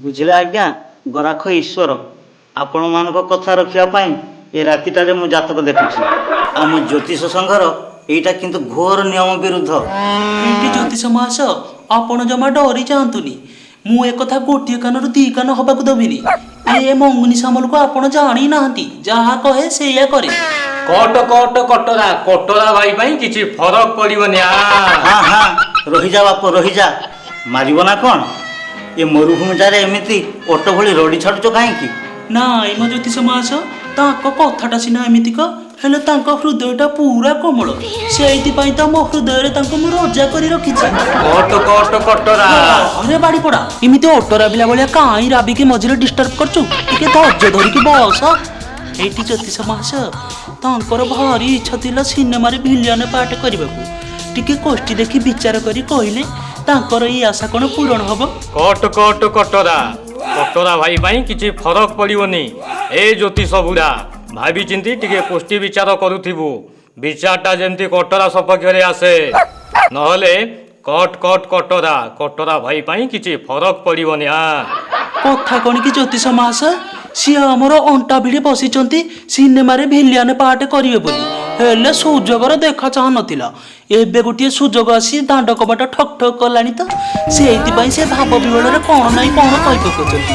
ବୁଝିଲେ ଆଜ୍ଞା, ଗରାଖ ଈଶ୍ୱର ଆପଣମାନଙ୍କ କଥା ରଖିବା ପାଇଁ ଏ ରାତିଟାରେ ମୁଁ ଜାତକ ଦେଖୁଛି। ଆମ ଜ୍ୟୋତିଷ ସଂଘର ଏଇଟା କିନ୍ତୁ ଘୋର ନିୟମ ବିରୁଦ୍ଧ। ଏଇଠି ଜ୍ୟୋତିଷ ମହାଶୟ, ଆପଣ ଜମା ଡରି ଯାଆନ୍ତୁନି। ମୁଁ ଏକଥା ଗୋଟିଏ କାନରୁ ଦି କାନ ହବାକୁ ଦେବିନି। ଏ ମଙ୍ଗୁନି ସାମଲକୁ ଆପଣ ଜାଣି ନାହାନ୍ତି, ଯାହା କହେ ସେଇଆ କରେ। କଟ କଟ କଟରା କଟରା ଭାଇ ପାଇଁ କିଛି ଫରକ ପଡିବନି। ହଁ ହଁ, ରହିଯା ବାପ ରହିଯା, ମାରିବ ନା କ'ଣ? ଏ ମରୁଭୂମିଟାରେ ଏମିତି ଓଟ ଭଳି ରଡ଼ି ଛାଡ଼ୁଛ କାହିଁକି? ନାଇଁ ମୋ ଜ୍ୟୋତିଷ ମହାଶୟ, ତାଙ୍କ କଥାଟା ସିନା ଏମିତିକା, ହେଲେ ତାଙ୍କ ହୃଦୟଟା ପୁରା କୋମଳ। ସେଇଥିପାଇଁ ତ ମୋ ହୃଦୟରେ ତାଙ୍କୁ ମୁଁ ରଜା କରି ରଖିଛି। କଟ କଟ କଟରା ଅରେ ବାଡ଼ି ପଡ଼ା, ଏମିତି ଅଟୋ ରାବିଲା ଭଳିଆ କାହିଁ ରାବିକି ମଝିରେ ଡିଷ୍ଟର୍ବ କରୁଛୁ? ଟିକେ ଧୈର୍ଯ୍ୟ ଧରିକି ବସ। ଏଇଠି ଜ୍ୟୋତିଷ ମହାଶୟ, ତାଙ୍କର ଭାରି ଇଚ୍ଛା ଥିଲା ସିନେମାରେ ଭିଲିଆନ ପାର୍ଟ କରିବାକୁ। ଟିକେ କୋଷ୍ଠୀ ଦେଖି ବିଚାର କରି କହିଲେ ତାଙ୍କର ଏଇ ଆଶା କ'ଣ ପୂରଣ ହବ? କଟ କଟ କଟରା କଟରା ଭାଇ ପାଇଁ କିଛି ଫରକ ପଡିବନି। ଏ ଜ୍ୟୋତିଷ ବୁଢ଼ା ଭାବି ଚିନ୍ତି ଟିକେ କୋଷ୍ଠୀ ବିଚାର କରୁଥିବୁ। ବିଚାରଟା ଯେମିତି କଟରା ସପକ୍ଷରେ ଆସେ, ନହେଲେ କଟ କଟ କଟରା କଟରା ଭାଇ ପାଇଁ କିଛି ଫରକ ପଡିବନି। କଥା କ'ଣ କି ଜ୍ୟୋତିଷ ମହାଶୟ, ସିଏ ଆମର ଅଣ୍ଟା ଭିଡ଼ି ବସିଛନ୍ତି ସିନେମାରେ ଭିଲିଆନ ପାର୍ଟ କରିବେ ବୋଲି। ହେଲେ ସୁଯୋଗର ଦେଖା ଚାହୁଁ ନଥିଲା। ଏବେ ଗୋଟିଏ ସୁଯୋଗ ଆସି ଦାଣ୍ଡ କବାଟ ଠକ୍ ଠକ୍ କଲାଣି ତ ସେଇଥିପାଇଁ ସେ ଭାବ ବିହଳରେ କ'ଣ ନାଇଁ କ'ଣ କହି ପକାଉଛନ୍ତି।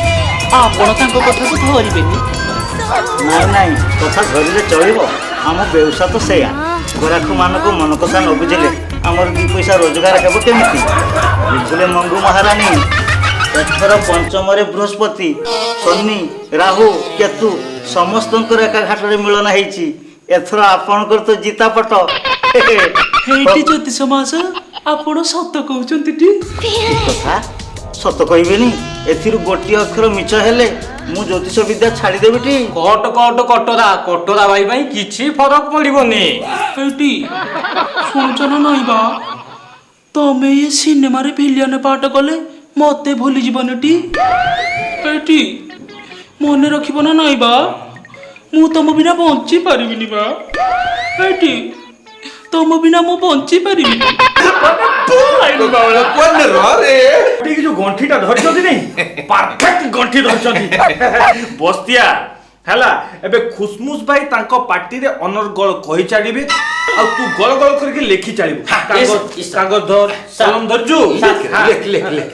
ଆପଣ ତାଙ୍କ କଥାକୁ ଧରିବେନି। ନାଇଁ ନାଇଁ, କଥା ଧରିଲେ ଚଳିବ। ଆମ ବ୍ୟବସାୟ ତ ସେଇଆ। ଗରାଖମାନଙ୍କ ମନ କଥା ନ ବୁଝିଲେ ଆମର ଦୁଇ ପଇସା ରୋଜଗାର ହେବ କେମିତି? ବୁଝିଲେ ମଙ୍ଗୁ ମହାରାଣୀ, ଏଥର ପଞ୍ଚମରେ ବୃହସ୍ପତି, ଶନି, ରାହୁ, କେତୁ ସମସ୍ତଙ୍କର ଏକା ଘାଟରେ ମିଳନ ହେଇଛି। ଏଥର ଆପଣଙ୍କର ତ ଜିତାପଟ। ହେଇଟି ଜ୍ୟୋତିଷ ମହାଶୟ, ଆପଣ ସତ କହୁଛନ୍ତି ଟି? ଠିକ୍ କଥା, ସତ କହିବେନି? ଏଥିରୁ ଗୋଟିଏ ଅକ୍ଷର ମିଛ ହେଲେ ମୁଁ ଜ୍ୟୋତିଷ ବିଦ୍ୟା ଛାଡ଼ିଦେବି ଟି? କଟ କଟ କଟରା କଟରା ଭାଇ ପାଇଁ କିଛି ଫରକ ପଡିବନି। ହେଇଟି ଶୁଣୁଛ ନା ନାଇଁ ବା, ତମେ ଏ ସିନେମାରେ ଭିଲିଆନ ପାର୍ଟ କଲେ ମତେ ଭୁଲି ଯିବନି ଟି? ହେଇଟି ମନେ ରଖିବ ନା ନାଇଁ ବା, ମୁଁ ତମ ବିନା ବଞ୍ଚି ପାରିବିନି ବା। ହେଇଟି ତମ ବିନା ମୁଁ ବଞ୍ଚି ପାରିବିନି। ଯୋଉ ଗଣ୍ଠିଟା ଧରିଛନ୍ତି ନାଇଁ, ପରଫେକ୍ଟ ଗଣ୍ଠି ଧରିଛନ୍ତି। ବସ୍ତିଆ ହେଲା, ଏବେ ଖୁସମୁସ ଭାଇ ତାଙ୍କ ପାଟିରେ ଅନର୍ଗଳ କହି ଚାଲିବେ, ଆଉ ତୁ ଗଳ ଗଳ କରିକି ଲେଖି ଚାଲିବୁ। କାଗଜ ଧର, କଲମ ଧରଛୁ, ଲେଖ ଲେଖ ଲେଖ।